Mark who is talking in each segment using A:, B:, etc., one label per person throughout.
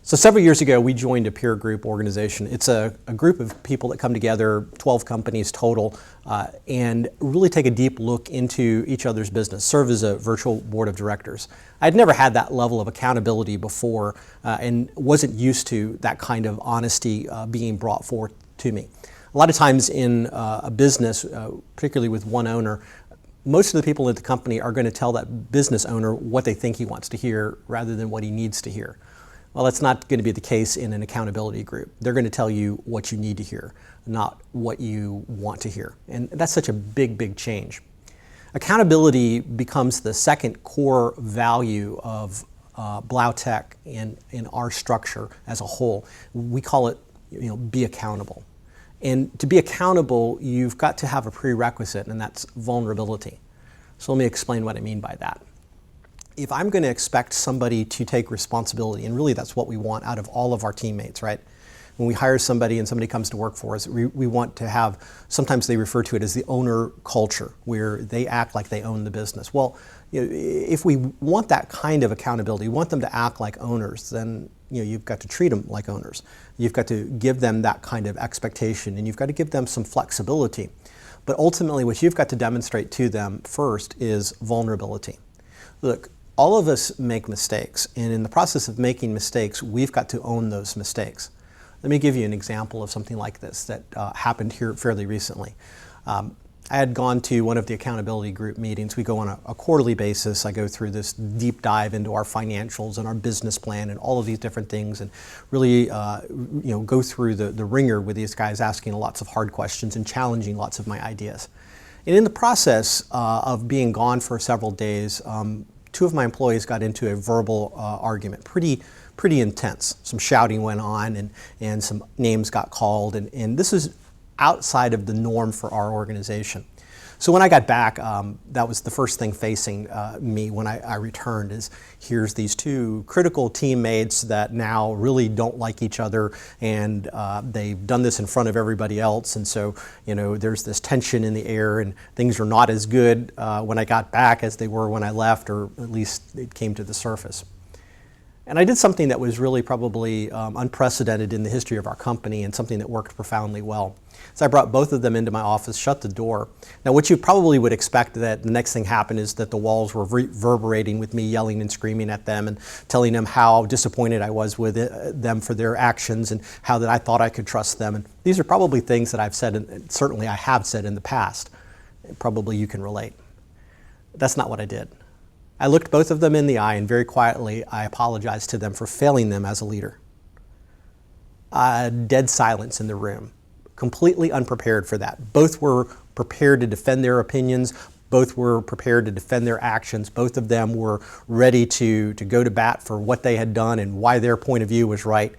A: So several years ago, we joined a peer group organization. It's a group of people that come together, 12 companies total, and really take a deep look into each other's business, serve as a virtual board of directors. I'd never had that level of accountability before and wasn't used to that kind of honesty being brought forth to me. A lot of times in a business, particularly with one owner, most of the people at the company are going to tell that business owner what they think he wants to hear rather than what he needs to hear. Well, that's not going to be the case in an accountability group. They're going to tell you what you need to hear, not what you want to hear. And that's such a big, big change. Accountability becomes the second core value of Blough Tech in our structure as a whole. We call it, be accountable. And to be accountable, you've got to have a prerequisite, and that's vulnerability. So let me explain what I mean by that. If I'm going to expect somebody to take responsibility, and really that's what we want out of all of our teammates, right? When we hire somebody and somebody comes to work for us, we want to have, sometimes they refer to it as the owner culture, where they act like they own the business. Well, if we want that kind of accountability, we want them to act like owners, then you've got to treat them like owners. You've got to give them that kind of expectation, and you've got to give them some flexibility. But ultimately, what you've got to demonstrate to them first is vulnerability. Look, all of us make mistakes, and in the process of making mistakes, we've got to own those mistakes. Let me give you an example of something like this that happened here fairly recently. I had gone to one of the accountability group meetings. We go on a quarterly basis. I go through this deep dive into our financials and our business plan and all of these different things, and really go through the ringer with these guys, asking lots of hard questions and challenging lots of my ideas. And in the process of being gone for several days, two of my employees got into a verbal argument, pretty intense. Some shouting went on, and some names got called, and this is outside of the norm for our organization. So when I got back, that was the first thing facing me when I returned, is here's these two critical teammates that now really don't like each other, and they've done this in front of everybody else, and so there's this tension in the air, and things are not as good when I got back as they were when I left, or at least it came to the surface. And I did something that was really probably unprecedented in the history of our company, and something that worked profoundly well. So I brought both of them into my office, shut the door. Now, what you probably would expect that the next thing happened is that the walls were reverberating with me yelling and screaming at them and telling them how disappointed I was with them for their actions, and how that I thought I could trust them. And these are probably things that I've said, and certainly I have said in the past. Probably you can relate. That's not what I did. I looked both of them in the eye, and very quietly I apologized to them for failing them as a leader. Dead silence in the room. Completely unprepared for that. Both were prepared to defend their opinions. Both were prepared to defend their actions. Both of them were ready to go to bat for what they had done and why their point of view was right.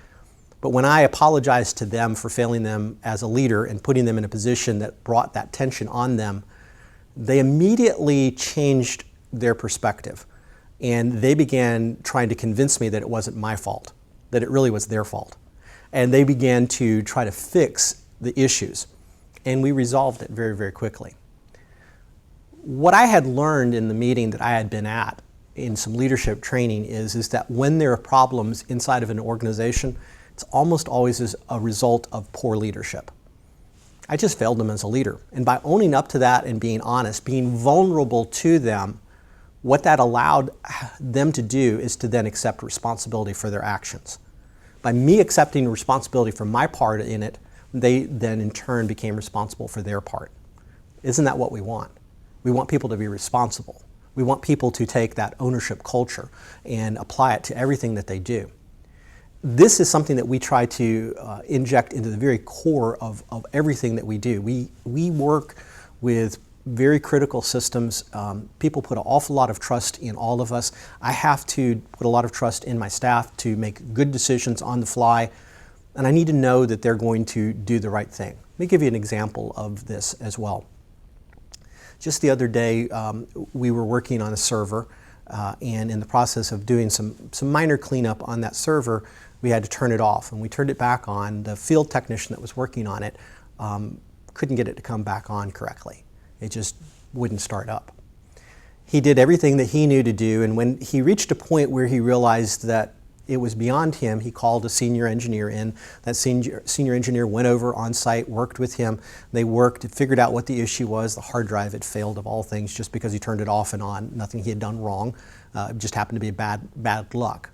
A: But when I apologized to them for failing them as a leader and putting them in a position that brought that tension on them, they immediately changed their perspective. And they began trying to convince me that it wasn't my fault, that it really was their fault. And they began to try to fix the issues, and we resolved it very, very quickly. What I had learned in the meeting that I had been at in some leadership training is that when there are problems inside of an organization, it's almost always as a result of poor leadership. I just failed them as a leader, and by owning up to that and being honest, being vulnerable to them, what that allowed them to do is to then accept responsibility for their actions. By me accepting responsibility for my part in it, they then in turn became responsible for their part. Isn't that what we want? We want people to be responsible. We want people to take that ownership culture and apply it to everything that they do. This is something that we try to inject into the very core of everything that we do. We work with very critical systems. People put an awful lot of trust in all of us. I have to put a lot of trust in my staff to make good decisions on the fly, and I need to know that they're going to do the right thing. Let me give you an example of this as well. Just the other day, we were working on a server, and in the process of doing some minor cleanup on that server, we had to turn it off, and we turned it back on. The field technician that was working on it couldn't get it to come back on correctly. It just wouldn't start up. He did everything that he knew to do, and when he reached a point where he realized that it was beyond him. He called a senior engineer in. That senior engineer went over on site, worked with him. They worked, figured out what the issue was. The hard drive had failed of all things just because he turned it off and on. Nothing he had done wrong. It just happened to be bad luck.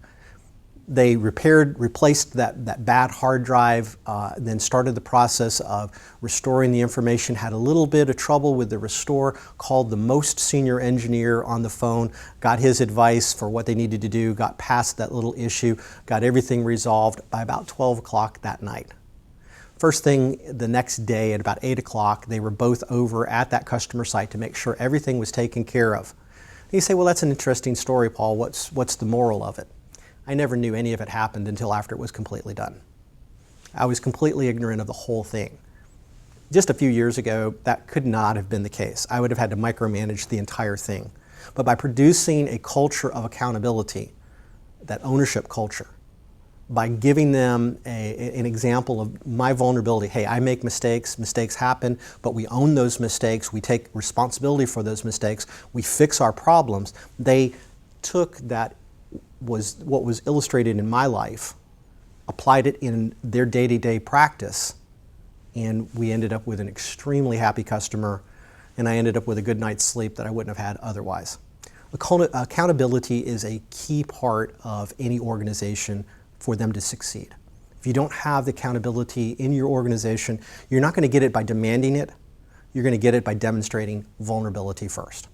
A: They replaced that bad hard drive, then started the process of restoring the information, had a little bit of trouble with the restore, called the most senior engineer on the phone, got his advice for what they needed to do, got past that little issue, got everything resolved by about 12 o'clock that night. First thing the next day at about 8 o'clock, they were both over at that customer site to make sure everything was taken care of. And you say, well, that's an interesting story, Paul. What's the moral of it? I never knew any of it happened until after it was completely done. I was completely ignorant of the whole thing. Just a few years ago, that could not have been the case. I would have had to micromanage the entire thing. But by producing a culture of accountability, that ownership culture, by giving them an example of my vulnerability, hey, I make mistakes, mistakes happen, but we own those mistakes, we take responsibility for those mistakes, we fix our problems, they took that what was illustrated in my life, applied it in their day-to-day practice, and we ended up with an extremely happy customer, and I ended up with a good night's sleep that I wouldn't have had otherwise. Accountability is a key part of any organization for them to succeed. If you don't have the accountability in your organization, you're not going to get it by demanding it, you're going to get it by demonstrating vulnerability first.